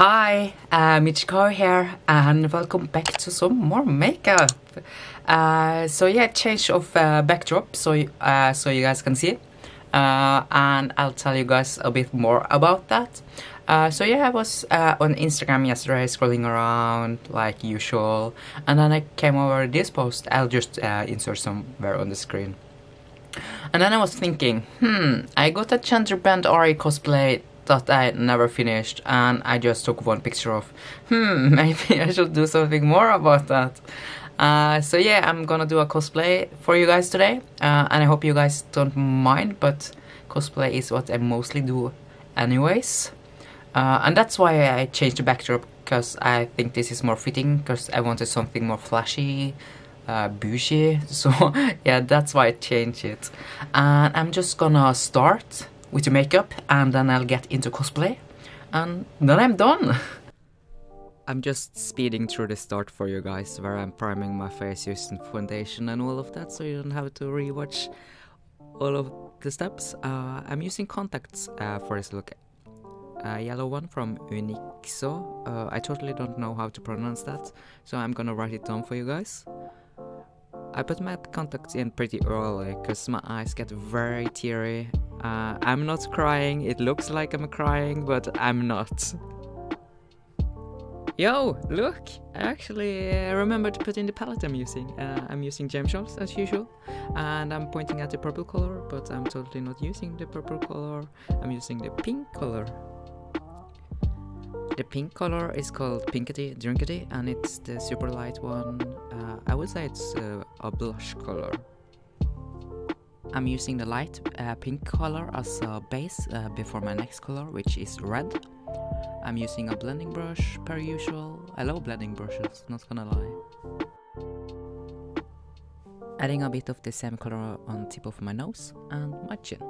Hi, Michiko here, and welcome back to some more makeup. So yeah, change of backdrop, so you guys can see, and I'll tell you guys a bit more about that. So yeah, I was on Instagram yesterday, scrolling around like usual, and then I came over this post. I'll just insert somewhere on the screen. And then I was thinking, I got a Genderbend Ari cosplay that I never finished, and I just took one picture of, maybe I should do something more about that. So yeah, I'm gonna do a cosplay for you guys today, and I hope you guys don't mind, but cosplay is what I mostly do anyways. And that's why I changed the backdrop, because I think this is more fitting, because I wanted something more flashy, bougie, so yeah, that's why I changed it. And I'm just gonna start with the makeup, and then I'll get into cosplay, and then I'm done. I'm just speeding through the start for you guys, where I'm priming my face using foundation and all of that, so you don't have to rewatch all of the steps. I'm using contacts for this look. Yellow one from Unixo. I totally don't know how to pronounce that, so I'm gonna write it down for you guys. I put my contacts in pretty early, because my eyes get very teary. I'm not crying, it looks like I'm crying, but I'm not. Yo, look! I actually remembered to put in the palette I'm using. I'm using Gemshots as usual, and I'm pointing at the purple color, but I'm totally not using the purple color. I'm using the pink color. The pink color is called Pinkety Drinkety, and it's the super light one. I would say it's a blush color. I'm using the light pink color as a base before my next color, which is red. I'm using a blending brush per usual. I love blending brushes, not gonna lie. Adding a bit of the same color on tip of my nose and my chin.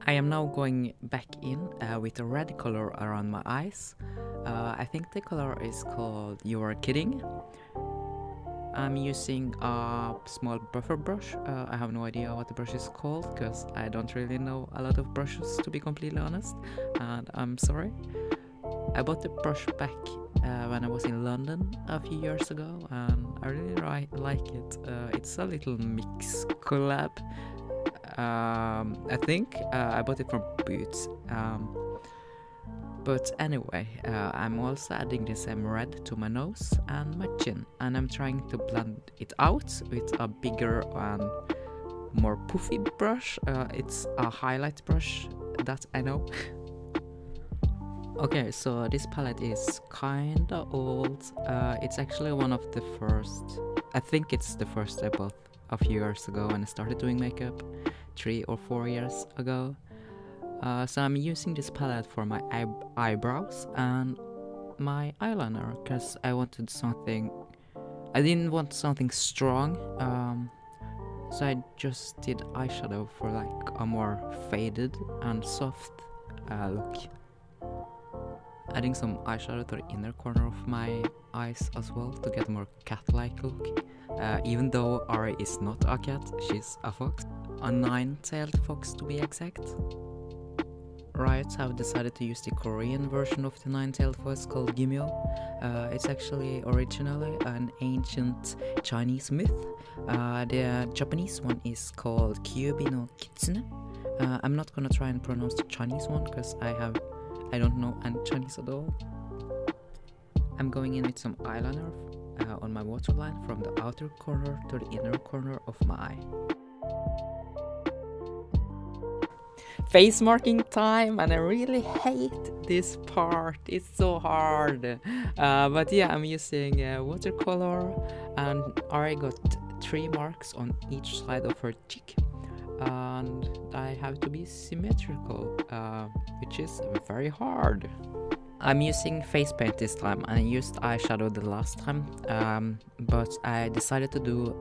I am now going back in with a red color around my eyes. I think the color is called You Are Kidding. I'm using a small buffer brush. I have no idea what the brush is called, because I don't really know a lot of brushes, to be completely honest, and I'm sorry. I bought the brush back when I was in London a few years ago, and I really like it. It's a little mix collab. I think I bought it from Boots. But anyway, I'm also adding the same red to my nose and my chin, and I'm trying to blend it out with a bigger and more puffy brush. It's a highlight brush, that I know. Okay, so this palette is kinda old. It's actually one of the first, I think it's the first I bought a few years ago when I started doing makeup, 3 or 4 years ago. So I'm using this palette for my eyebrows and my eyeliner, because I wanted something, I didn't want something strong, so I just did eyeshadow for like a more faded and soft look. Adding some eyeshadow to the inner corner of my eyes as well to get a more cat-like look. Even though Ari is not a cat, she's a fox. A 9-tailed fox to be exact. Riot have decided to use the Korean version of the 9-tailed fox called Gimyo. It's actually originally an ancient Chinese myth. The Japanese one is called Kyuubi no Kitsune. I'm not gonna try and pronounce the Chinese one, because I don't know any Chinese at all. I'm going in with some eyeliner on my waterline from the outer corner to the inner corner of my eye. Face marking time, and I really hate this part, it's so hard. But yeah, I'm using watercolor, and I got 3 marks on each side of her cheek, and I have to be symmetrical, which is very hard. I'm using face paint this time, and I used eyeshadow the last time, but I decided to do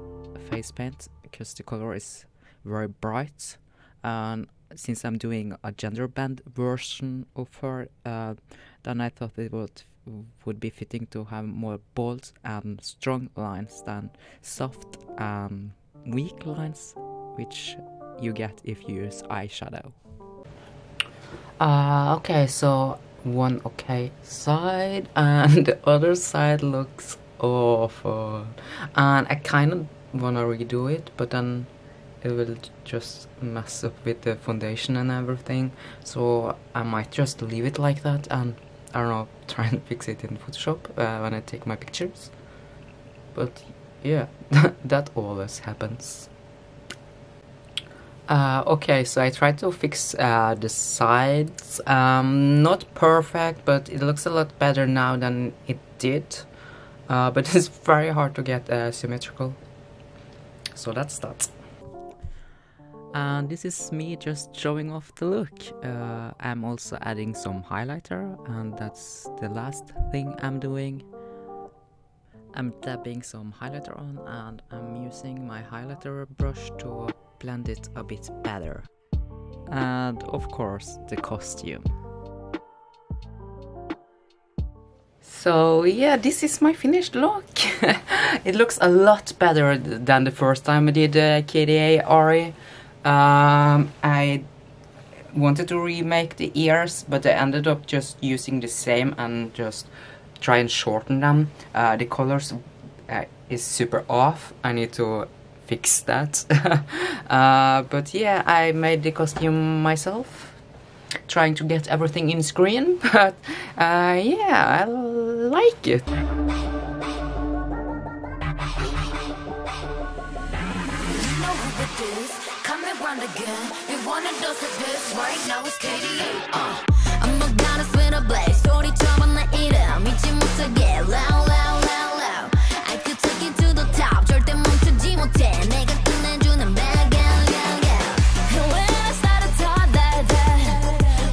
face paint because the color is very bright, and since I'm doing a Genderbend version of her, then I thought it would be fitting to have more bold and strong lines than soft and weak lines, which you get if you use eyeshadow. Okay, so one okay side and the other side looks awful, and I kind of wanna redo it, but then it will just mess up with the foundation and everything, so I might just leave it like that and, I don't know, try and fix it in Photoshop when I take my pictures. But yeah, that always happens. Okay, so I tried to fix the sides. Not perfect, but it looks a lot better now than it did. But it's very hard to get symmetrical. So that's that. And this is me just showing off the look. I'm also adding some highlighter, and that's the last thing I'm doing. I'm dabbing some highlighter on, and I'm using my highlighter brush to blend it a bit better. And of course, the costume. So yeah, this is my finished look. It looks a lot better than the first time I did KDA Ari. I wanted to remake the ears, but I ended up just using the same and just try and shorten them. The colors is super off. I need to fix that. But yeah, I made the costume myself, trying to get everything in screen, but yeah, I like it. Again, you wanna dose of this right now it's KDA. I'm a goddess with a blaze. 소리처럼 내 이름 잊지 못하게 loud, loud, loud, loud. I could take you to the top. 절대 멈추지 못해. 내가 끝내주는 bag, yeah, yeah, yeah. When I start to talk that,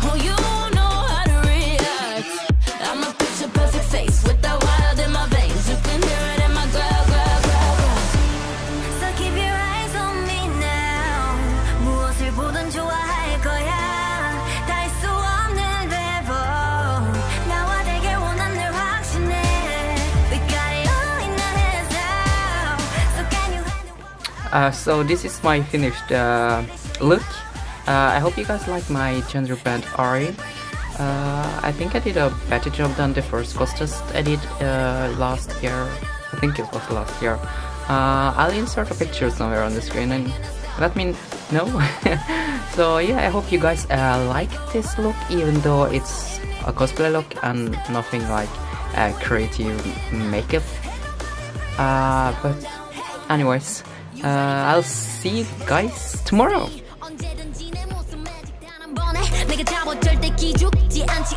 oh, you know how to react. I'm a picture perfect face with the wild in my veins. You can hear it in my growl, growl, growl, growl. So keep your eyes on me now. 무엇을 보든 좋아할 거야. 다 할 수 없는 배vo. 나와 되길 원한 늘 확신해. We got it all in our hands now. So can you handle? So this is my finished look. I hope you guys like my gender band Ari. I think I did a better job than the first cost test I did last year. I think it was last year. I'll insert a picture somewhere on the screen and let me know. So yeah, I hope you guys like this look, even though it's a cosplay look and nothing like creative makeup. But anyways, I'll see you guys tomorrow. 내가 잡아 절대 기죽지 않지